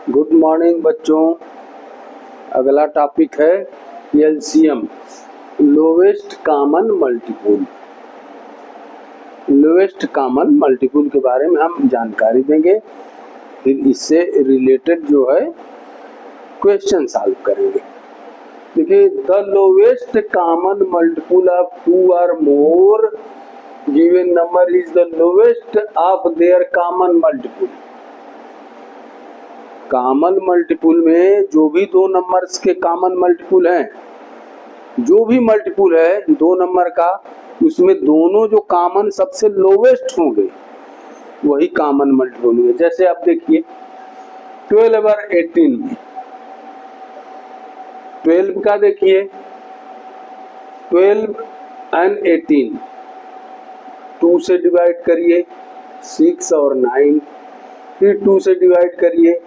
Good morning बच्चों। अगला topic है LCM, lowest common multiple. Lowest common multiple के बारे में हम जानकारी देंगे, फिर इससे रिलेटेड जो है क्वेश्चन सॉल्व करेंगे। देखिए, the lowest common multiple of two or more given number is the lowest of their common multiple. Common multiple में जो भी दो नंबर्स के कॉमन मल्टीपल हैं, जो भी मल्टीपल है दो नंबर का, उसमें दोनों जो कॉमन सबसे लोवेस्ट होंगे वही कॉमन मल्टीपल होंगे। जैसे आप देखिए 12 और 18 में 12 का देखिए 12 एंड 18 2 से डिवाइड करिए 6 और 9, फिर 2 से डिवाइड करिए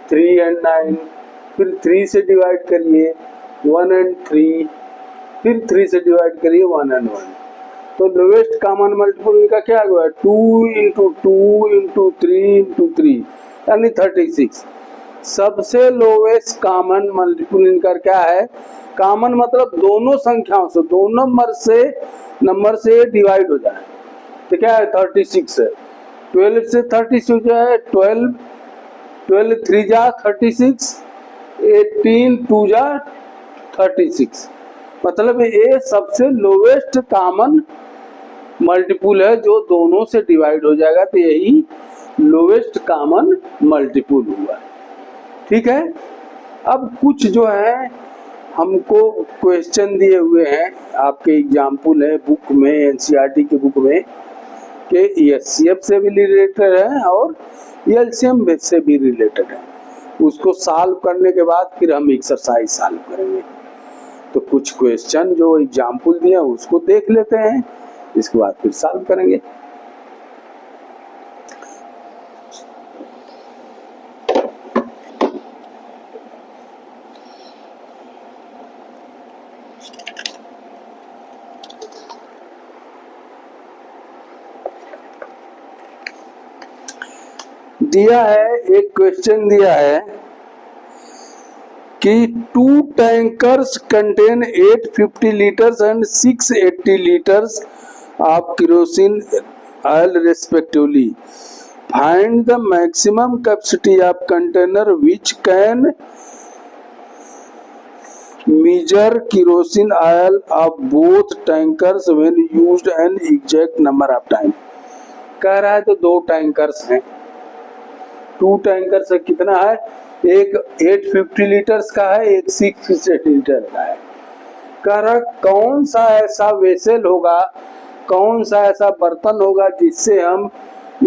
3 एंड 9, फिर 3 से डिवाइड करिए 1 एंड 3, फिर 3 से डिवाइड करिए 1 एंड 1। तो लोवेस्ट कॉमन मल्टीपल इनका क्या हुआ? 2 इंटू 2 इंटू 3 इंटू 3 यानी 36। सबसे लोवेस्ट कॉमन मल्टीपल इनका क्या है? कॉमन मतलब दोनों संख्याओं से, दो नंबर से डिवाइड हो जाए तो क्या है? 36 है। 12 से 36 जो है 12 3 जा 36, 18 2 जा 36। मतलब ये सबसे लोवेस्ट कॉमन मल्टीपल है जो दोनों से डिवाइड हो जाएगा, तो यही लोवेस्ट कॉमन मल्टीपल हुआ। ठीक है। अब कुछ जो है हमको क्वेश्चन दिए हुए हैं, आपके एग्जाम्पल है बुक में, एनसीईआरटी के बुक में, कि एचसीएफ से भी रिलेटेड है और एलसीएम से भी रिलेटेड है। उसको सॉल्व करने के बाद फिर हम एक्सरसाइज सॉल्व करेंगे। तो कुछ क्वेश्चन जो एग्जाम्पल दिए हैं उसको देख लेते हैं, इसके बाद फिर सॉल्व करेंगे। दिया है, एक क्वेश्चन दिया है कि 2 tankers contain 850 litres and 680 litres of kerosene oil respectively. Find the maximum capacity of container which can measure kerosene oil of both tankers when used an exact number of time। कह रहा है तो दो tankers हैं, 2 tanker से कितना है? एक 850 लीटर्स का है, एक 680 लीटर का है। कह रहा कौन सा ऐसा वेसल होगा, कौन सा ऐसा बर्तन होगा जिससे हम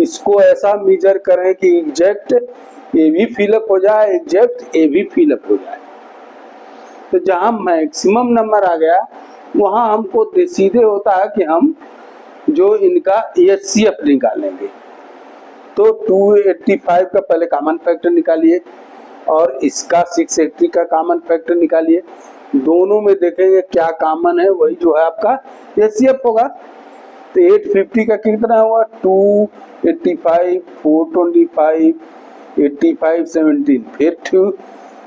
इसको ऐसा मेजर करें कि एग्जैक्ट ये भी फिलअप हो जाए, एग्जैक्ट ये भी फिलअप हो जाए। तो जहां मैक्सिमम नंबर आ गया वहां हमको सीधे होता है कि हम जो इनका एचसीएफ निकालेंगे। तो 285 का पहले कॉमन फैक्टर निकालिए और इसका 680 का कॉमन फैक्टर निकालिए। दोनों में देखेंगे क्या कॉमन है, वही जो है आपका एचसीएफ होगा। तो 850 का कितना हुआ? 285, 425, 85, 17, फिर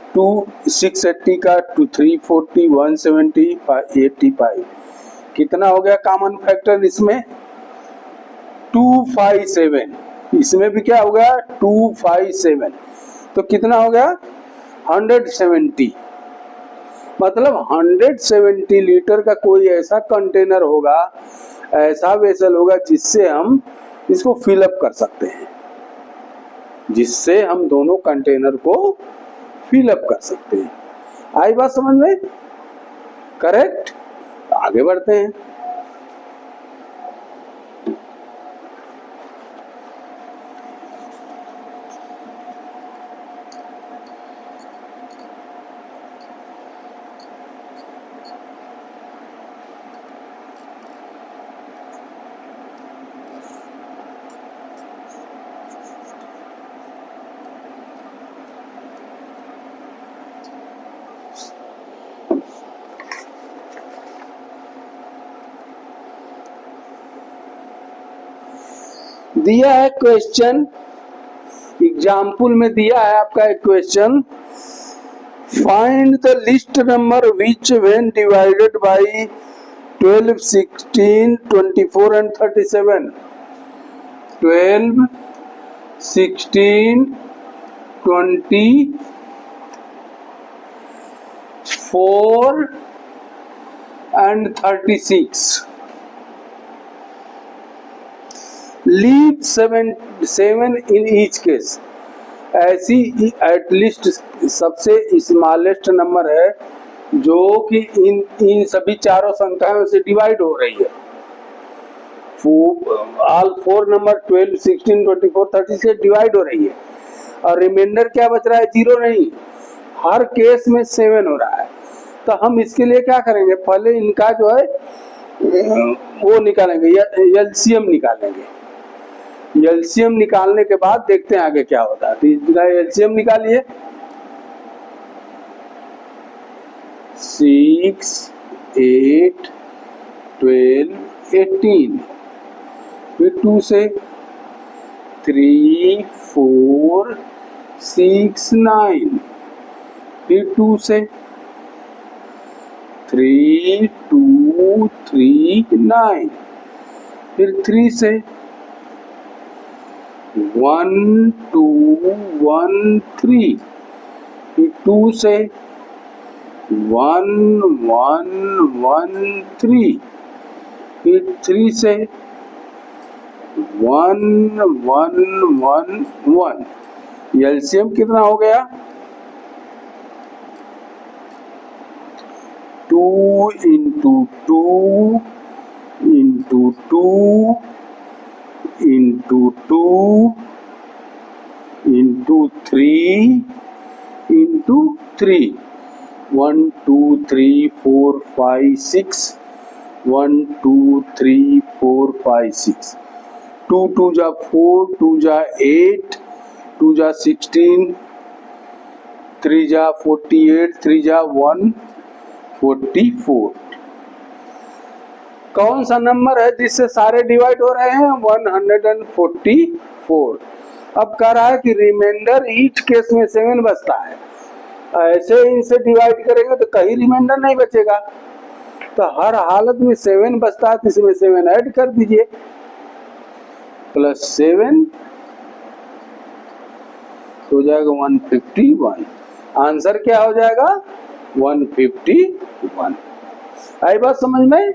680 का 340, 170, 85। कितना हो गया कॉमन फैक्टर इसमें? 257। इसमें भी क्या हो गया? 257। तो कितना हो गया? 170। मतलब 170 लीटर का कोई ऐसा कंटेनर होगा, ऐसा वेसल होगा जिससे हम इसको फिलअप कर सकते हैं, जिससे हम दोनों कंटेनर को फिलअप कर सकते हैं। आई बात समझ में? करेक्ट। आगे बढ़ते हैं। दिया है क्वेश्चन एग्जाम्पल में दिया है आपका एक question, find the list number which when divided by 12, 16, 24 and 37। 12, 16, 24 and 36। Leave 7 in each case. ऐसी एटलीस्ट सबसे स्मॉलेस्ट नंबर है जो कि इन सभी चारों संख्याओं से डिवाइड हो रही है। ऑल 4 नंबर 12, 16, 24, 30 से डिवाइड हो रही है और रिमाइंडर क्या बच रहा है? 0 नहीं, हर केस में 7 हो रहा है। तो हम इसके लिए क्या करेंगे, पहले इनका जो है वो निकालेंगे, एलसीएम निकालेंगे। एलसीएम निकालने के बाद देखते हैं आगे क्या होता है। तो इसका एलसीएम निकालिए। 6, 8, 12, 18। फिर 2 से 3, 4, 6, 9। फिर 2 से 3, 2, 3, 9। फिर 3 से 1, 2, 1, 3। फिर 2 से 1, 1, 1, 3। फिर 3 से 1, 1, 1, 1। एलसीएम कितना हो गया? 2 into 2 into 2 into 2 into 3 into 3। 1, 2, 3, 4, 5, 6। 1, 2, 3, 4, 5, 6। 2 2 जा 4, 2 जा 8, 2 जा 16, 3 जा 48, 3 जा 144। कौन सा नंबर है जिससे सारे डिवाइड हो रहे हैं? 144। अब कह रहा है कि रिमाइंडर ईच केस में 7 बचता है। ऐसे इनसे डिवाइड करेंगे तो कहीं रिमाइंडर नहीं बचेगा, तो हर हालत में 7 बचता है, तो इसमें 7 ऐड कर दीजिए। +7 हो जाएगा 151। आंसर क्या हो जाएगा? 151। आई बात समझ में?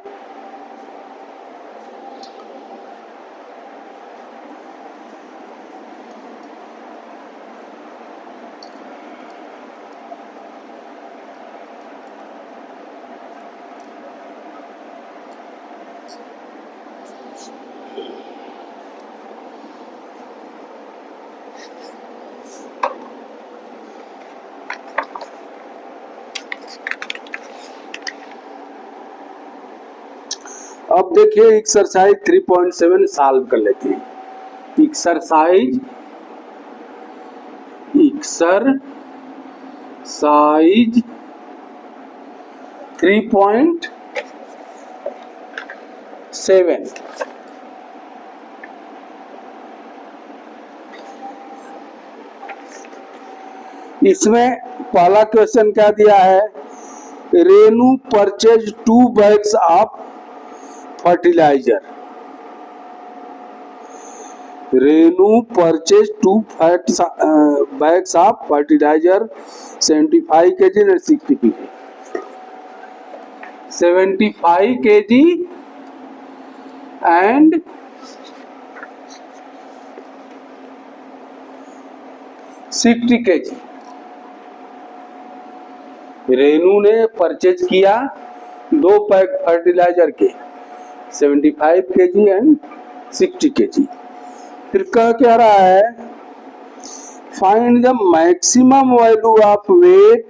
अब देखिए एक्सरसाइज 3.7 सॉल्व कर लेते हैं। एक्सरसाइज 3.7। इसमें पहला क्वेश्चन क्या दिया है? Renu purchase 2 bags of fertilizer. Renu purchase 2 bags of fertilizer, 75 kg and 60 kg। 75 kg and 60 kg Renu ने परचेज किया 2 पैक फर्टिलाइजर के, 75 kg एंड 60 kg। फिर कह क्या रहा है? Find the maximum value of weight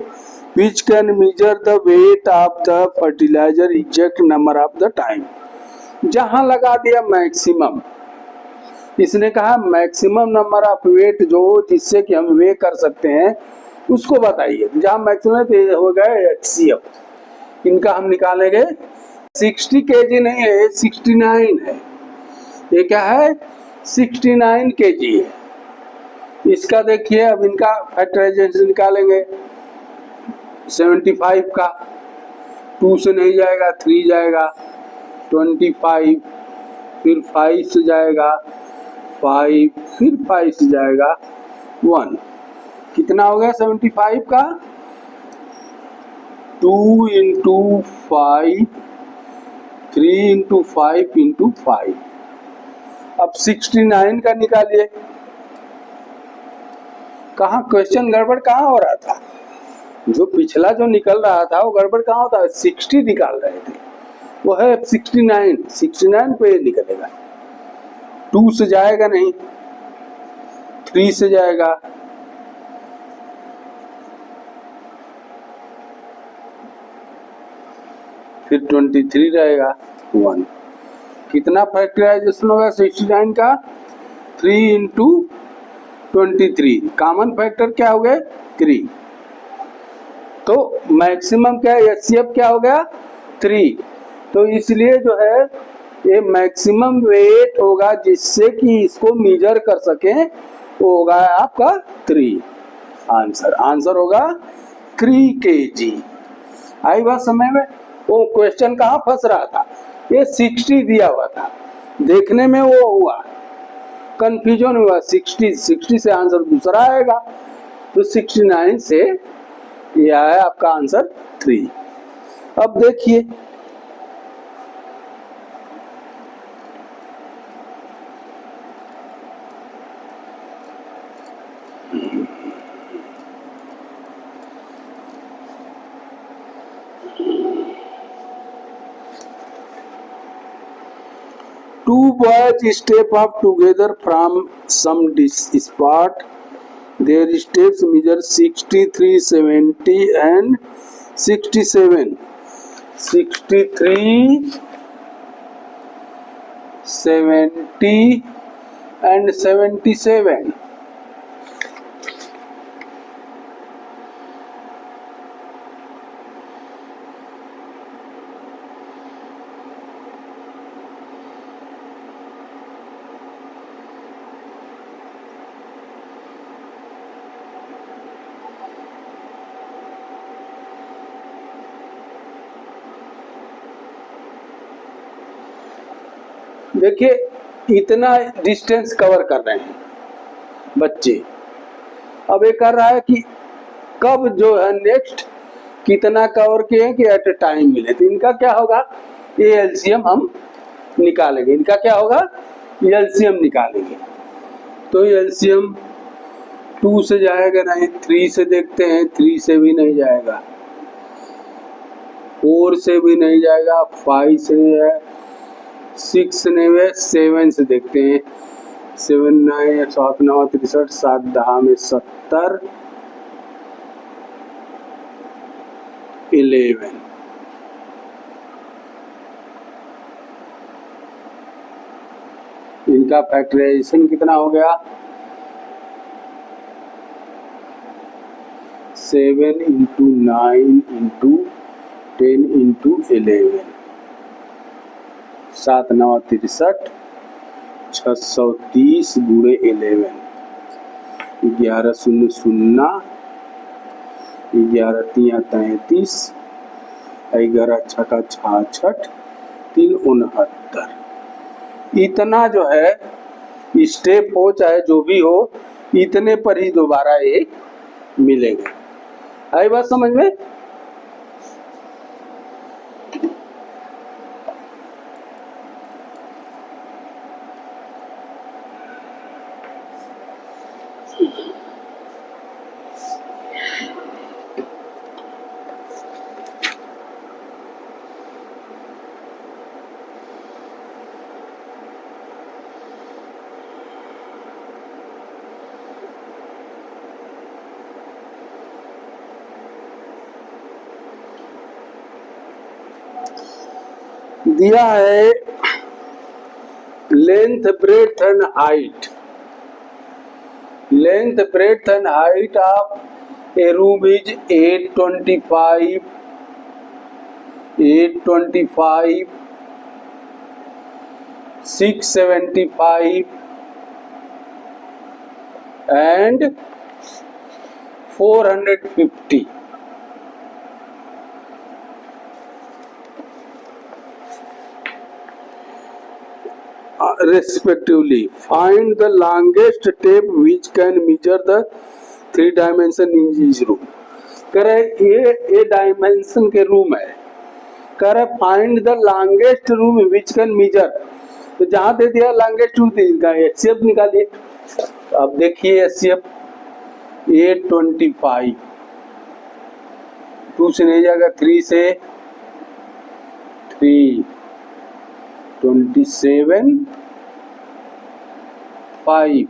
which can measure the weight of the fertilizer exact number of the time. जहां लगा दिया मैक्सिमम, इसने कहा मैक्सिमम नंबर ऑफ वेट जो जिससे कि हम वे कर सकते हैं उसको बताइए। जहां मैक्सिमम हो गए HCF, इनका हम निकालेंगे। 60 kg नहीं है, 69 है। ये क्या है? 69 kg है। इसका देखिए, अब इनका फैक्टराइजेशन निकालेंगे। 75 का 2 से नहीं जाएगा, 3 जाएगा, 25, फिर 5 से जाएगा 5, फिर 5 से जाएगा 1। कितना हो गया 75 का? 2 इंटू 5, 3 इंटू 5 इंटू 5। अब 69 का निकालिए। कहाँ क्वेश्चन गड़बड़ कहाँ हो रहा था? जो पिछला जो निकल रहा था वो गड़बड़ कहाँ होता है? 60 निकाल रहे थे, वो है 69। 69 पे निकलेगा। 2 से जाएगा नहीं, 3 से जाएगा, फिर 23 रहेगा 1। कितना फैक्टराइजेशन होगा 69 का? 3 इंटू 23। कॉमन फैक्टर क्या हो गए? 3। तो मैक्सिमम क्या है? एचसीएफ क्या हो गया? 3। तो इसलिए जो है ये मैक्सिमम वेट होगा जिससे कि इसको मेजर कर सकें, वो होगा आपका 3। आंसर होगा 3 kg। आई बात समझ में? वो क्वेश्चन कहाँ फंस रहा था? ये 60 दिया हुआ था, देखने में वो हुआ, कंफ्यूजन हुआ। 60 से आंसर दूसरा आएगा, तो 69 से यह है आपका आंसर 3। अब देखिए, two boys step up together from some spot. Their steps measure 63, 70 and 67. 63, 70 and 77. देखिए, इतना डिस्टेंस कवर कर रहे हैं बच्चे। अब ये कर रहा है कि कब जो है नेक्स्ट कितना कवर किए कि एट ए टाइम मिले। तो इनका क्या होगा? ये एलसीएम हम निकालेंगे। इनका क्या होगा? एलसीएम निकालेंगे। तो एलसीएम 2 से जाएगा नहीं, 3 से देखते हैं, 3 से भी नहीं जाएगा, 4 से भी नहीं जाएगा, 5 से नहीं है, 6 नहीं है, 7 से देखते हैं। 7 9 7 9 63, 7 10 में 70, 11। इनका फैक्टराइजेशन कितना हो गया? 7 इंटू 9 इंटू 10 इंटू 11। 7 9 63, 630 गुणे 11। 11 0 0, 11 3 33, 11 6 66, 3 69। इतना जो है स्टेप हो चाहे जो भी हो, इतने पर ही दोबारा ये मिलेंगे। आई बात समझ में? दिया है length breadth and height. Length breadth and height of A room is 825, 825, 675, and 450. Respectively. Find the longest tape which can measure the 3 dimension in each room. कह रहे ये डायमेंशन के रूम है, कह रहे find the longest room which can major, तो जहां दे दिया लॉन्गेस्ट रूम का एचसीएफ निकालिए। अब देखिए एचसीएफ 825, 2 से नहीं जाएगा, 3 से 3 27 5,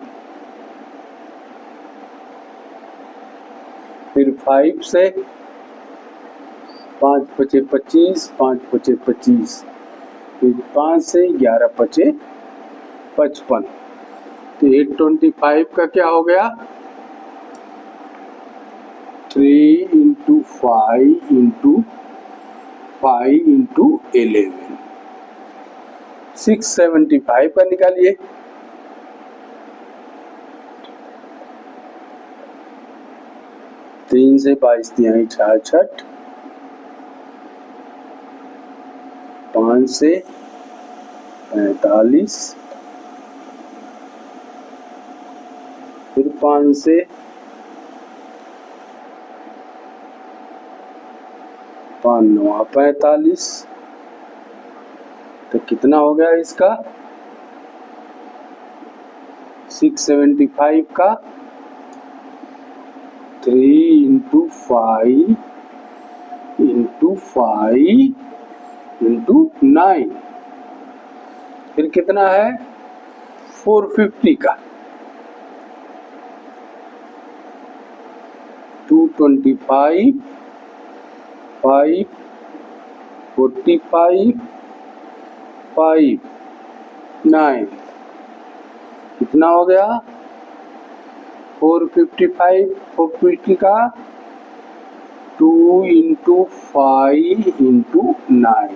फिर 5 से 5 पचे 25, 5 पचे 25, फिर 5 से 11 पचे 55, तो 825 का क्या हो गया, 3 इंटू 5 इंटू 5 इंटू 11, 675 का निकालिए। तीन से 22 तिहाई 66, 5 से 45, फिर 5 से 5 9 45, तो कितना हो गया इसका 675 का 3 इंटू 5 इंटू 5 इंटू 9, फिर कितना है 450 का 225 5 45 5 9, कितना हो गया 455 450 का 2 इंटू 5 इंटू 9,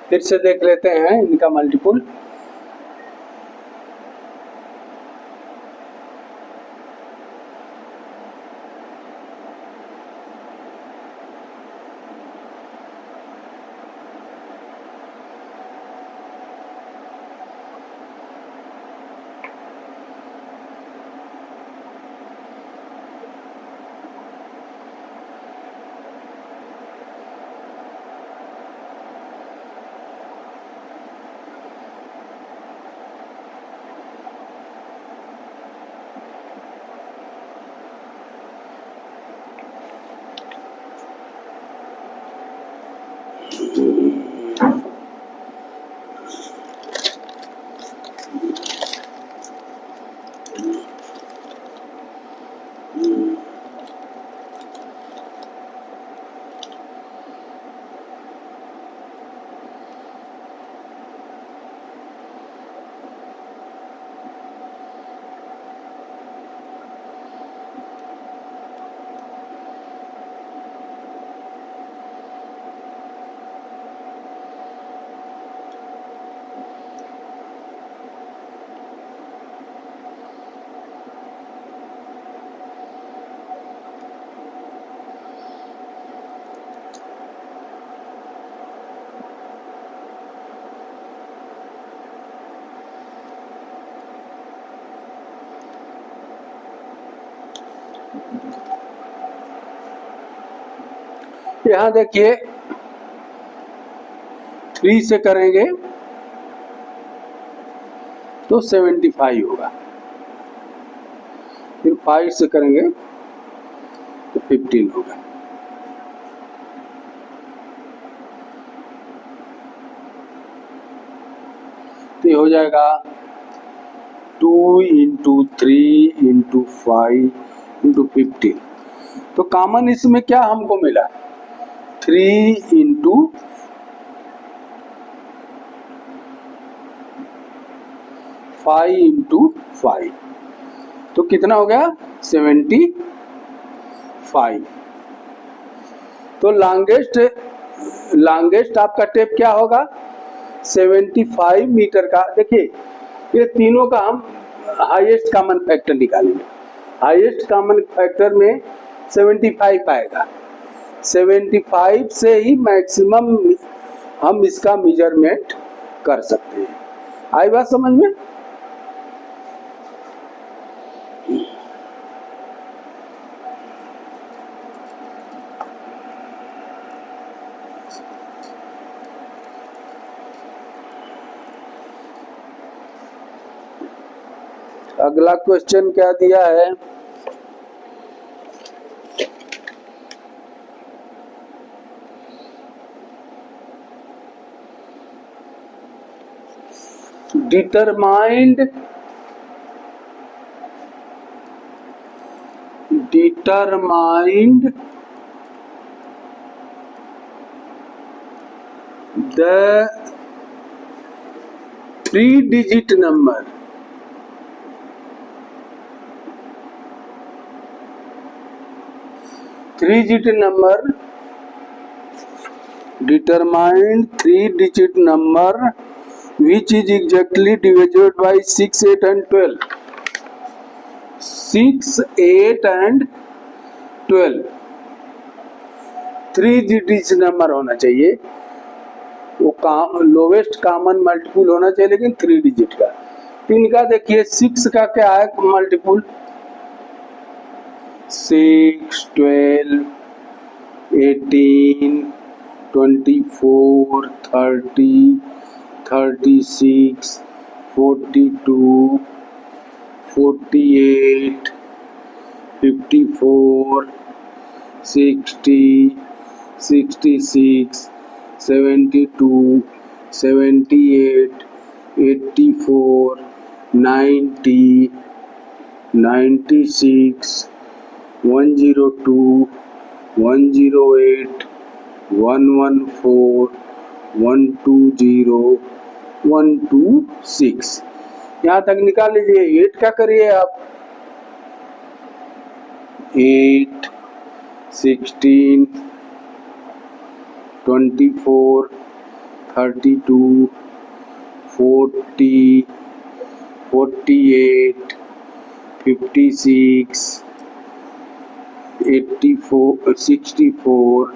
फिर से देख लेते हैं इनका मल्टीपुल। यहाँ देखिए 3 से करेंगे तो 75 होगा, फिर 5 से करेंगे तो 15 होगा। तो ये हो जाएगा 2 × 3 × 5 × 15। तो कॉमन इसमें क्या हमको मिला, 3 × 5 × 5, तो कितना हो गया 75। तो लॉन्गेस्ट आपका टेप क्या होगा 75 मीटर का। देखिए ये तीनों का हम हाईएस्ट कॉमन फैक्टर निकालेंगे। हाईएस्ट कॉमन फैक्टर में 75 आएगा, 75 से ही मैक्सिमम हम इसका मेजरमेंट कर सकते हैं। आई बात समझ में? अगला क्वेश्चन क्या दिया है, determined the 3-digit number determined 3-digit number which is exactly divided by 6, 8 and 12. 6, 8 and 12 3 digit number होना चाहिए, वो लोवेस्ट कॉमन मल्टीपुल होना चाहिए, लेकिन 3 डिजिट का। तो इनका देखिए 6 का क्या है मल्टीपुल, 6, 12, 18, 24, 30, 36, 42, 48, 54, 60, 66, 72, 78, 84, 90, 96, 102, 108, 114, 120, 126। यहाँ तक निकाल लीजिए। 8 क्या करिए आप, 8, 16, 24, 32, 40, 48, 56, 84, 64,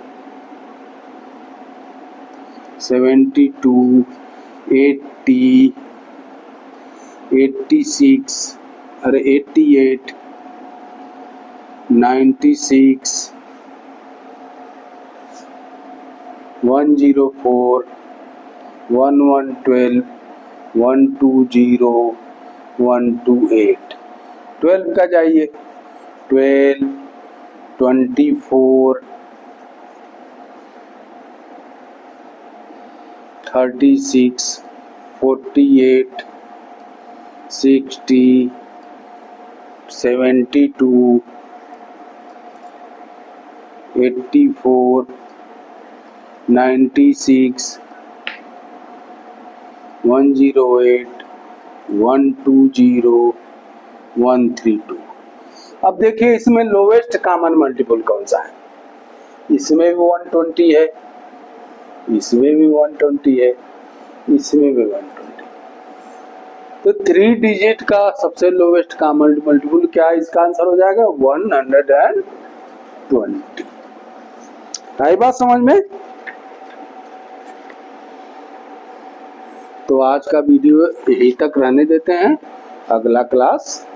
72, 80, 86, अरे 88, 96, 104, 1112, 120, 128। 12 का जाइए, 12, 24, 36, 48, 60, 72, 84, 96, 108, 120, 132। अब देखिए इसमें लोवेस्ट कॉमन मल्टीपल कौन सा है, इसमें भी 120 है, इसमें भी 120 है, इसमें भी 120। तो 3 डिजिट का सबसे लोवेस्ट कॉमन मल्टीपल क्या है, इसका आंसर हो जाएगा 120। आई बात समझ में? तो आज का वीडियो यहीं तक रहने देते हैं, अगला क्लास